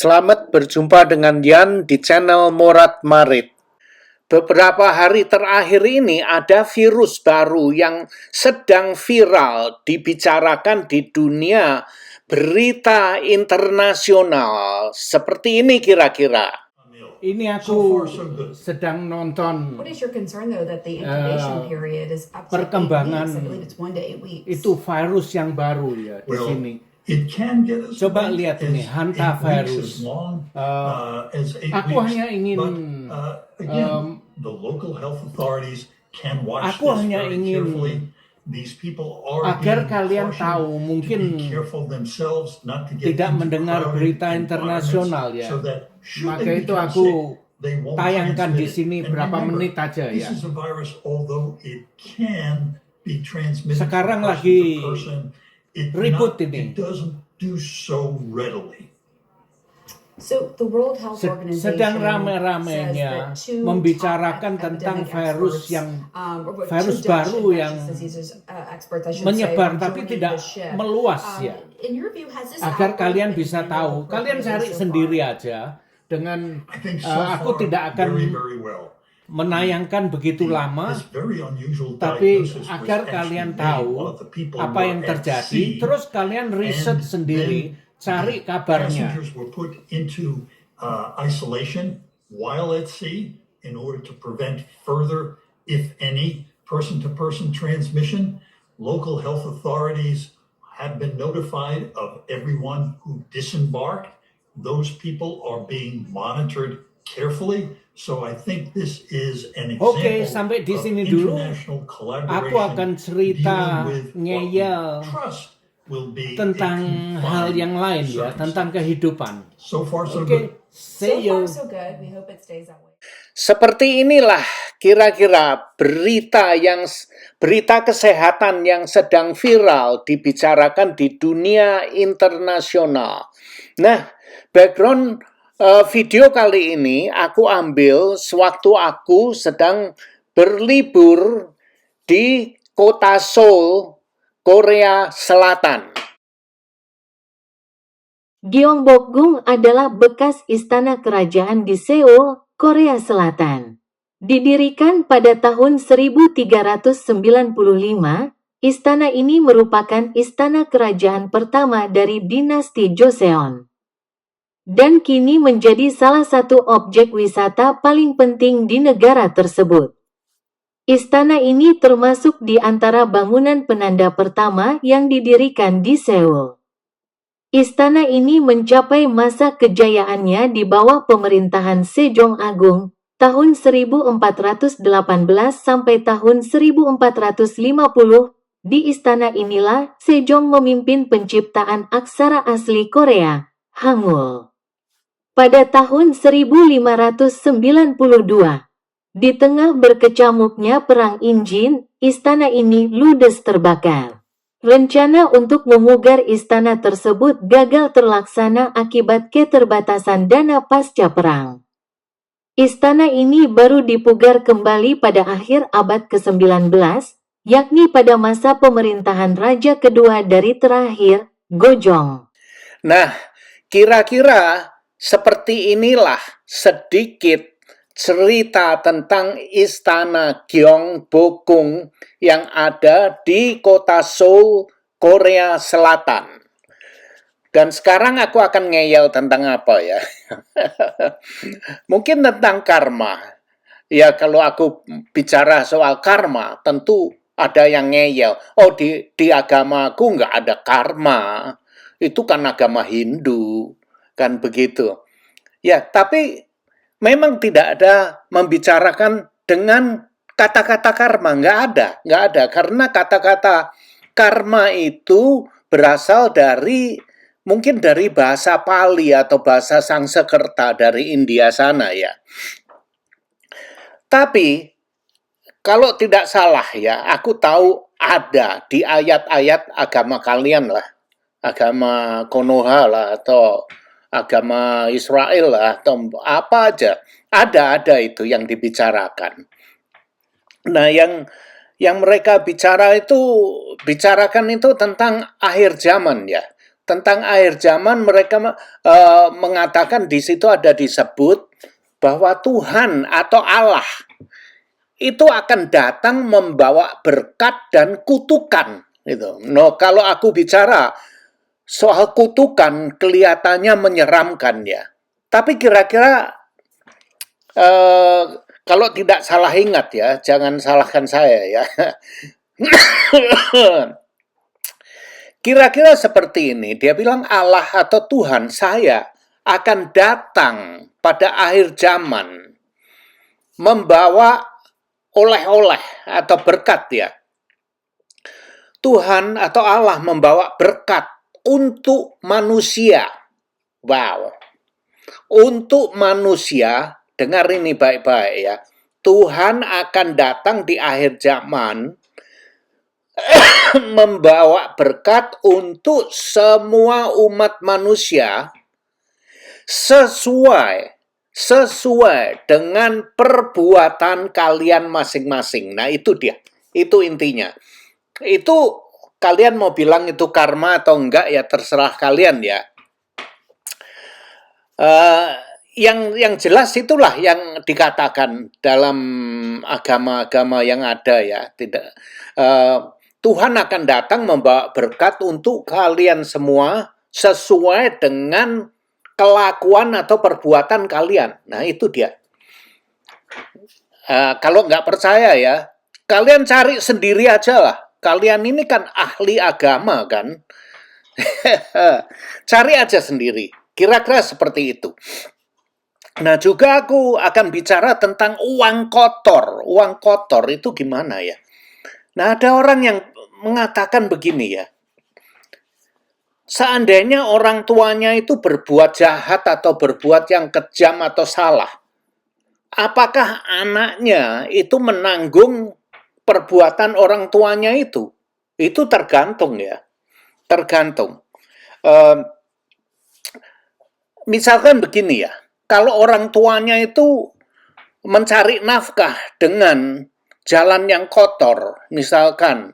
Selamat berjumpa dengan Yan di channel Morat Marit. Beberapa hari terakhir ini ada virus baru yang sedang viral dibicarakan di dunia berita internasional. Seperti ini kira-kira. Ini aku sedang nonton perkembangan itu virus yang baru ya di sini. Coba lihat ini hantavirus. Aku hanya ingin agar kalian tahu, mungkin tidak mendengar berita internasional ya. Maka itu aku tayangkan di sini berapa menit aja ya. Sekarang lagi ribut ini. Sedang rame-ramenya membicarakan tentang virus baru yang menyebar tapi tidak meluas ya. Agar kalian bisa tahu, kalian cari sendiri aja. Dengan aku tidak akan menayangkan begitu lama, tapi agar kalian tahu apa yang terjadi, terus kalian riset sendiri, cari kabarnya. Isolation while at sea in order to prevent further, if any, person-to-person transmission. Local health authorities have been notified of everyone who disembarked. Those people are being monitored carefully. So I think this is an example sampai di sini dulu. Aku akan cerita ngeyel tentang hal yang lain ya, tentang kehidupan. See you. Seperti inilah kira-kira berita kesehatan yang sedang viral dibicarakan di dunia internasional. Nah, background video kali ini aku ambil sewaktu aku sedang berlibur di kota Seoul, Korea Selatan. Gyeongbokgung adalah bekas istana kerajaan di Seoul, Korea Selatan. Didirikan pada tahun 1395, istana ini merupakan istana kerajaan pertama dari dinasti Joseon. Dan kini menjadi salah satu objek wisata paling penting di negara tersebut. Istana ini termasuk di antara bangunan penanda pertama yang didirikan di Seoul. Istana ini mencapai masa kejayaannya di bawah pemerintahan Sejong Agung, tahun 1418 sampai tahun 1450. Di istana inilah Sejong memimpin penciptaan aksara asli Korea, Hangul. Pada tahun 1592, di tengah berkecamuknya perang Injin, istana ini ludes terbakar. Rencana untuk memugar istana tersebut gagal terlaksana akibat keterbatasan dana pasca perang. Istana ini baru dipugar kembali pada akhir abad ke-19, yakni pada masa pemerintahan raja kedua dari terakhir, Gojong. Nah, kira-kira seperti inilah sedikit cerita tentang istana Gyeongbokgung yang ada di kota Seoul, Korea Selatan. Dan sekarang aku akan ngeyel tentang apa ya? Mungkin tentang karma. Ya, kalau aku bicara soal karma, tentu ada yang ngeyel. Oh, di agamaku nggak ada karma. Itu kan agama Hindu. Kan begitu. Ya, tapi memang tidak ada membicarakan dengan kata-kata karma. Nggak ada. Karena kata-kata karma itu berasal dari, mungkin dari bahasa Pali atau bahasa Sanskerta dari India sana ya. Tapi, kalau tidak salah ya, aku tahu ada di ayat-ayat agama kalian lah. Agama Konoha lah, atau agama Israel lah, atau apa aja. Ada itu yang dibicarakan. Nah, yang mereka bicarakan itu tentang akhir zaman ya. tentang akhir zaman mereka mengatakan di situ ada disebut bahwa Tuhan atau Allah itu akan datang membawa berkat dan kutukan gitu. No, kalau aku bicara soal kutukan kelihatannya menyeramkan ya. Tapi kira-kira kalau tidak salah ingat ya, jangan salahkan saya ya. Kira-kira seperti ini, dia bilang Allah atau Tuhan saya akan datang pada akhir zaman membawa oleh-oleh atau berkat ya. Tuhan atau Allah membawa berkat untuk manusia. Wow. Untuk manusia, dengar ini baik-baik ya. Tuhan akan datang di akhir zaman membawa berkat untuk semua umat manusia sesuai dengan perbuatan kalian masing-masing. Nah, itu dia. Itu intinya. Itu kalian mau bilang itu karma atau enggak ya terserah kalian ya. Yang jelas itulah yang dikatakan dalam agama-agama yang ada ya. Tidak Tuhan akan datang membawa berkat untuk kalian semua sesuai dengan kelakuan atau perbuatan kalian. Nah, itu dia. Kalau nggak percaya ya, kalian cari sendiri aja lah. Kalian ini kan ahli agama kan. Cari aja sendiri. Kira-kira seperti itu. Nah, juga aku akan bicara tentang uang kotor. Uang kotor itu gimana ya? Nah, ada orang yang mengatakan begini ya. Seandainya orang tuanya itu berbuat jahat atau berbuat yang kejam atau salah, apakah anaknya itu menanggung perbuatan orang tuanya itu? Itu tergantung ya. Tergantung. Misalkan begini ya, kalau orang tuanya itu mencari nafkah dengan jalan yang kotor, misalkan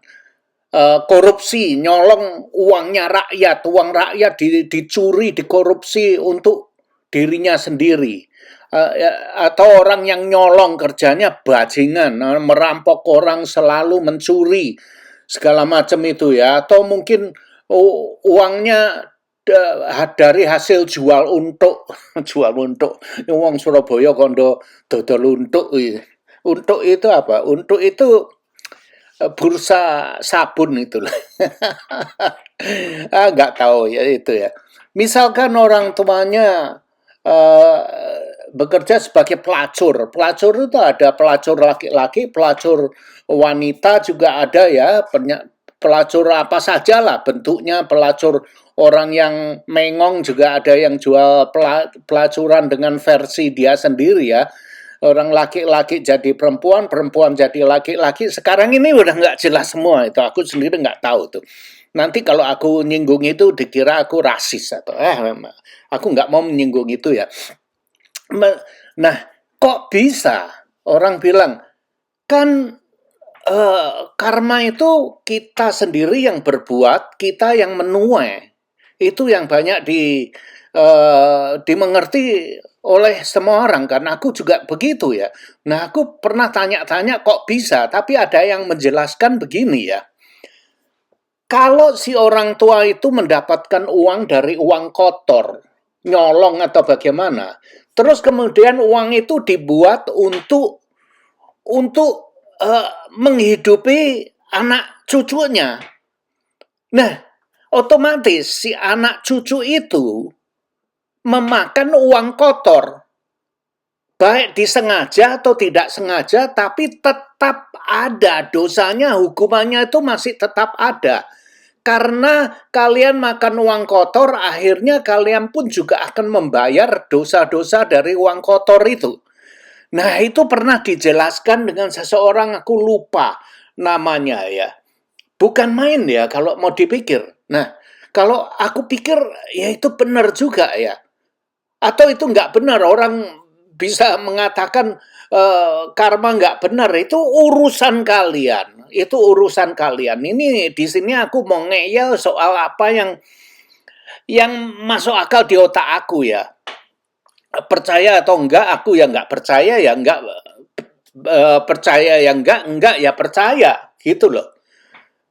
korupsi, nyolong uangnya rakyat, uang rakyat dicuri, dikorupsi untuk dirinya sendiri, atau orang yang nyolong kerjanya bajingan, merampok orang, selalu mencuri segala macam itu ya, atau mungkin uangnya dari hasil jual untuk uang Surabaya kondo dodol untuk itu apa? Untuk itu bursa sabun itu lah. Nggak tahu ya itu ya. Misalkan orang tuanya bekerja sebagai pelacur. Pelacur itu ada pelacur laki-laki, pelacur wanita juga ada ya. Pelacur apa saja lah bentuknya. Pelacur orang yang mengong juga ada yang jual pelacuran dengan versi dia sendiri ya. Orang laki-laki jadi perempuan, perempuan jadi laki-laki. Sekarang ini udah nggak jelas semua itu. Aku sendiri nggak tahu tuh. Nanti kalau aku nyinggung itu dikira aku rasis atau aku nggak mau menyinggung itu ya. Nah, kok bisa orang bilang kan karma itu kita sendiri yang berbuat, kita yang menuai. Itu yang banyak dimengerti oleh semua orang, karena aku juga begitu ya. Nah, aku pernah tanya-tanya kok bisa, tapi ada yang menjelaskan begini ya. Kalau si orang tua itu mendapatkan uang dari uang kotor, nyolong atau bagaimana, terus kemudian uang itu dibuat untuk menghidupi anak cucunya. Nah, otomatis si anak cucu itu memakan uang kotor. Baik disengaja atau tidak sengaja, tapi tetap ada dosanya, hukumannya itu masih tetap ada. Karena kalian makan uang kotor, akhirnya kalian pun juga akan membayar dosa-dosa dari uang kotor itu. Nah, itu pernah dijelaskan dengan seseorang, aku lupa namanya ya. Bukan main ya kalau mau dipikir. Nah, kalau aku pikir ya itu benar juga ya. Atau itu nggak benar, orang bisa mengatakan karma nggak benar, itu urusan kalian. Itu urusan kalian. Ini di sini aku mau ngeyel soal apa yang yang masuk akal di otak aku ya. Percaya atau enggak, aku ya enggak percaya ya enggak, percaya ya enggak ya percaya, gitu loh.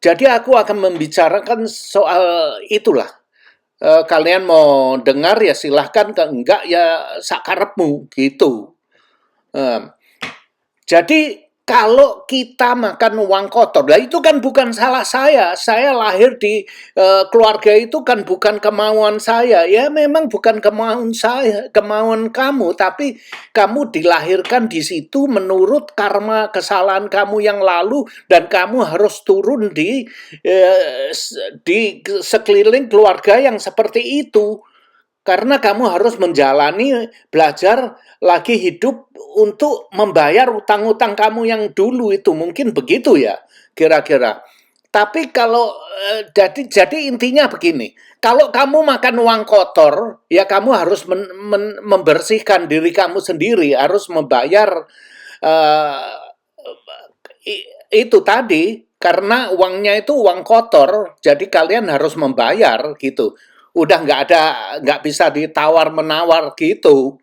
Jadi aku akan membicarakan soal itulah. Kalian mau dengar ya silahkan, enggak ya sakarepmu, gitu. Jadi kalau kita makan uang kotor, nah itu kan bukan salah saya. Saya lahir di keluarga itu kan bukan kemauan saya. Ya memang bukan kemauan saya, kemauan kamu, tapi kamu dilahirkan di situ menurut karma kesalahan kamu yang lalu dan kamu harus turun di sekeliling keluarga yang seperti itu. Karena kamu harus menjalani, belajar lagi hidup untuk membayar utang-utang kamu yang dulu itu. Mungkin begitu ya, kira-kira. Tapi kalau, jadi intinya begini, kalau kamu makan uang kotor, ya kamu harus membersihkan diri kamu sendiri, harus membayar, itu tadi, karena uangnya itu uang kotor, jadi kalian harus membayar, gitu. Udah nggak bisa ditawar-menawar gitu.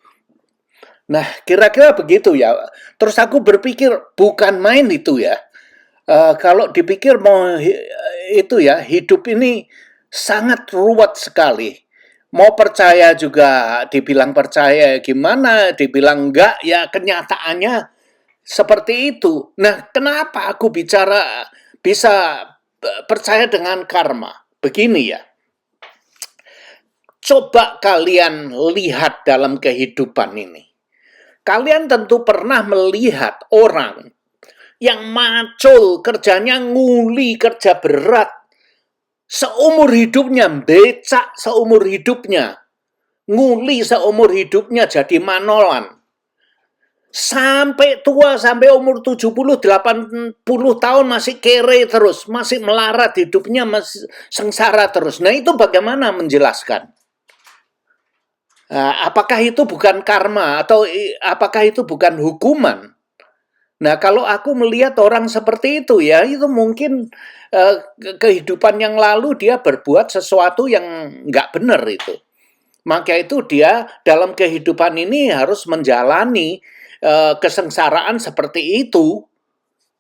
Nah, kira-kira begitu ya. Terus aku berpikir, bukan main itu ya. Kalau dipikir mau itu ya, hidup ini sangat ruwet sekali. Mau percaya juga dibilang percaya gimana, dibilang enggak ya kenyataannya seperti itu. Nah, kenapa aku bisa percaya dengan karma? Begini ya. Coba kalian lihat dalam kehidupan ini. Kalian tentu pernah melihat orang yang macul, kerjanya nguli, kerja berat. Seumur hidupnya, becak seumur hidupnya. Nguli seumur hidupnya jadi manolan. Sampai tua, sampai umur 70, 80 tahun masih kere terus. Masih melarat hidupnya, masih sengsara terus. Nah itu bagaimana menjelaskan? Apakah itu bukan karma atau apakah itu bukan hukuman? Nah, kalau aku melihat orang seperti itu ya, itu mungkin kehidupan yang lalu dia berbuat sesuatu yang nggak benar itu. Maka itu dia dalam kehidupan ini harus menjalani kesengsaraan seperti itu.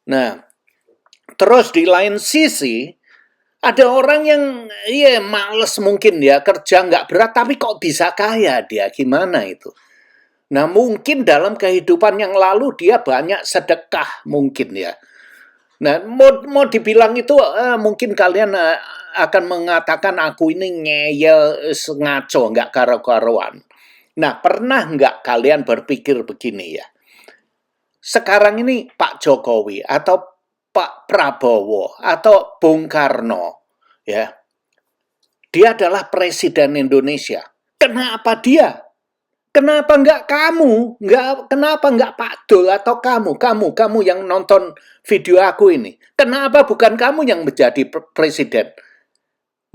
Nah, terus di lain sisi, ada orang yang males mungkin ya, kerja nggak berat tapi kok bisa kaya dia, gimana itu? Nah mungkin dalam kehidupan yang lalu dia banyak sedekah mungkin ya. Nah mau dibilang itu mungkin kalian akan mengatakan aku ini ngeyel, ngaco, nggak karo-karuan. Nah pernah nggak kalian berpikir begini ya? Sekarang ini Pak Jokowi atau Pak Prabowo atau Bung Karno, ya, dia adalah Presiden Indonesia. Kenapa dia? Kenapa nggak kamu? Kenapa nggak Pak Dul atau kamu yang nonton video aku ini? Kenapa bukan kamu yang menjadi presiden?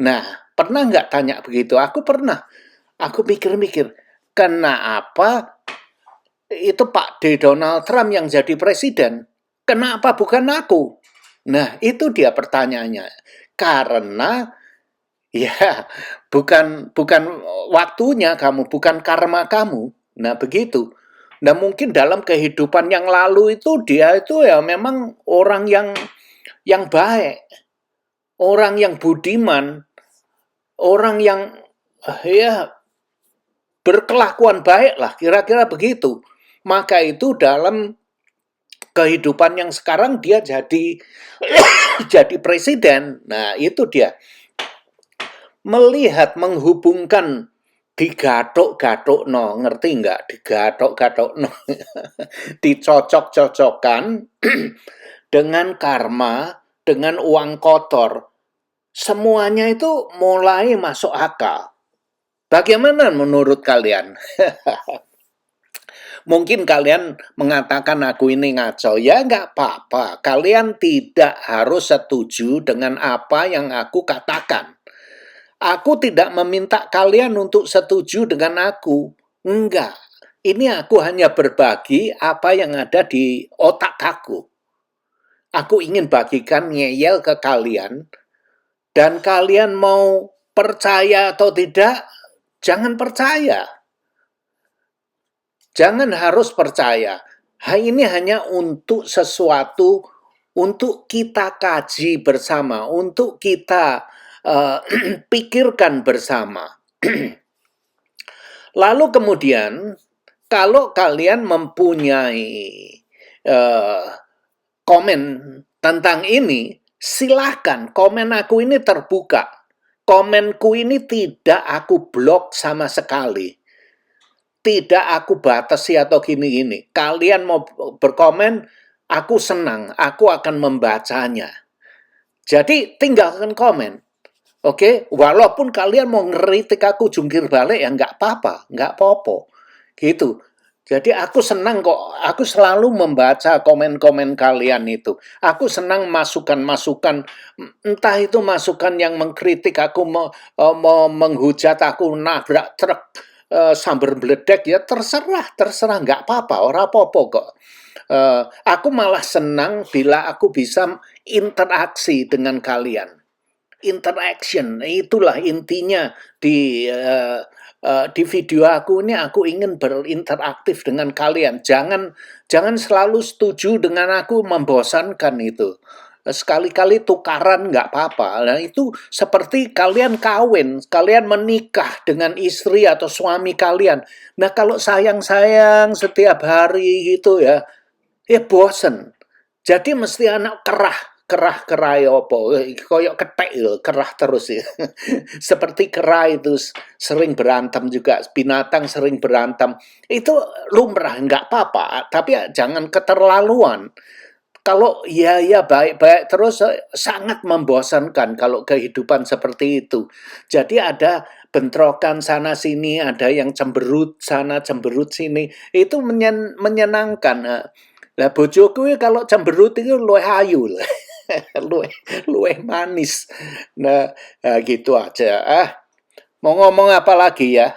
Nah, pernah nggak tanya begitu? Aku pernah. Aku pikir-mikir, kenapa itu Pak D. Donald Trump yang jadi presiden? Kenapa bukan aku? Nah, itu dia pertanyaannya. Karena ya bukan waktunya kamu, bukan karma kamu. Nah, begitu. Nah, mungkin dalam kehidupan yang lalu itu dia itu ya memang orang yang baik, orang yang budiman, orang yang ya berkelakuan baik lah, kira-kira begitu. Maka itu dalam kehidupan yang sekarang dia jadi jadi presiden. Nah, itu dia. Melihat, menghubungkan, digathuk-gathuk no, ngerti nggak? Digathuk-gathuk no. Dicocok-cocokkan dengan karma, dengan uang kotor. Semuanya itu mulai masuk akal. Bagaimana menurut kalian? Mungkin kalian mengatakan aku ini ngaco. Ya nggak apa-apa. Kalian tidak harus setuju dengan apa yang aku katakan. Aku tidak meminta kalian untuk setuju dengan aku. Enggak. Ini aku hanya berbagi apa yang ada di otak aku. Aku ingin bagikan ngeyel ke kalian. Dan kalian mau percaya atau tidak, jangan percaya. Jangan harus percaya. Ini hanya untuk sesuatu untuk kita kaji bersama, untuk kita pikirkan bersama. Lalu kemudian, kalau kalian mempunyai komen tentang ini, silahkan. Komen aku ini terbuka. Komenku ini tidak aku blok sama sekali. Tidak aku batasi atau gini-gini. Kalian mau berkomen, aku senang. Aku akan membacanya. Jadi tinggalkan komen. Oke, walaupun kalian mau ngeritik aku jungkir balik, ya nggak apa-apa, nggak apa-apa, gitu. Jadi aku senang kok, aku selalu membaca komen-komen kalian itu. Aku senang masukan-masukan, entah itu masukan yang mengkritik aku, menghujat aku, nabrak truk, sambar beledek, ya terserah, nggak apa-apa, ora apa-apa kok. Aku malah senang bila aku bisa interaksi dengan kalian. Interaction, itulah intinya di video aku ini. Aku ingin berinteraktif dengan kalian. Jangan selalu setuju dengan aku, membosankan itu. Sekali-kali tukaran nggak apa-apa. Nah, itu seperti kalian kawin, kalian menikah dengan istri atau suami kalian. Nah, kalau sayang-sayang setiap hari gitu ya bosen. Jadi mesti anak kerah opo, koyok ketek kerah terus ya. Seperti kera itu sering berantem juga, binatang sering berantem. Itu lumrah, nggak apa-apa, tapi jangan keterlaluan. Kalau ya baik-baik terus, sangat membosankan kalau kehidupan seperti itu. Jadi ada bentrokan sana sini, ada yang cemberut sana cemberut sini, itu menyenangkan. Lah bojoku kalau cemberut itu luwih ayu lah. luwih manis. Nah, gitu aja. Mau ngomong apa lagi ya?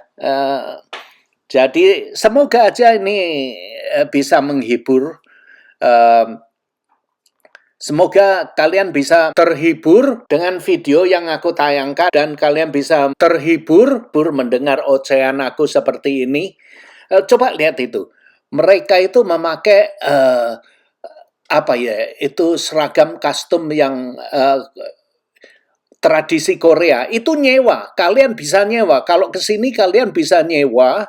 Jadi semoga aja ini bisa menghibur. Semoga kalian bisa terhibur dengan video yang aku tayangkan, dan kalian bisa terhibur mendengar ocehan aku seperti ini. Coba lihat itu. Mereka itu memakai itu seragam kostum yang tradisi Korea. Itu nyewa. Kalian bisa nyewa. Kalau kesini kalian bisa nyewa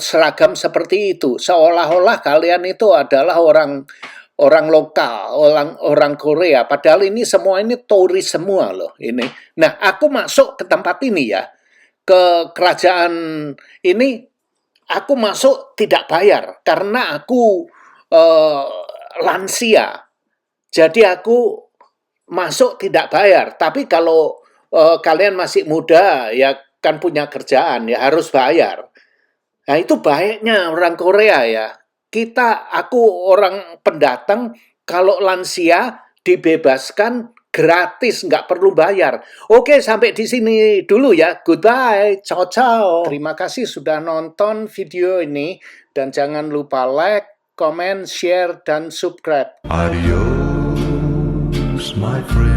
seragam seperti itu. Seolah-olah kalian itu adalah orang lokal, orang Korea. Padahal ini semua ini turis semua loh ini. Nah, aku masuk ke tempat ini ya, ke kerajaan ini, aku masuk tidak bayar karena aku lansia. Jadi aku masuk tidak bayar. Tapi kalau kalian masih muda ya kan punya kerjaan ya harus bayar. Nah, itu baiknya orang Korea ya. Aku orang pendatang, kalau lansia dibebaskan gratis, nggak perlu bayar. Oke, sampai di sini dulu ya. Goodbye, ciao. Terima kasih sudah nonton video ini, dan jangan lupa like, comment, share, dan subscribe. Adios, my friend.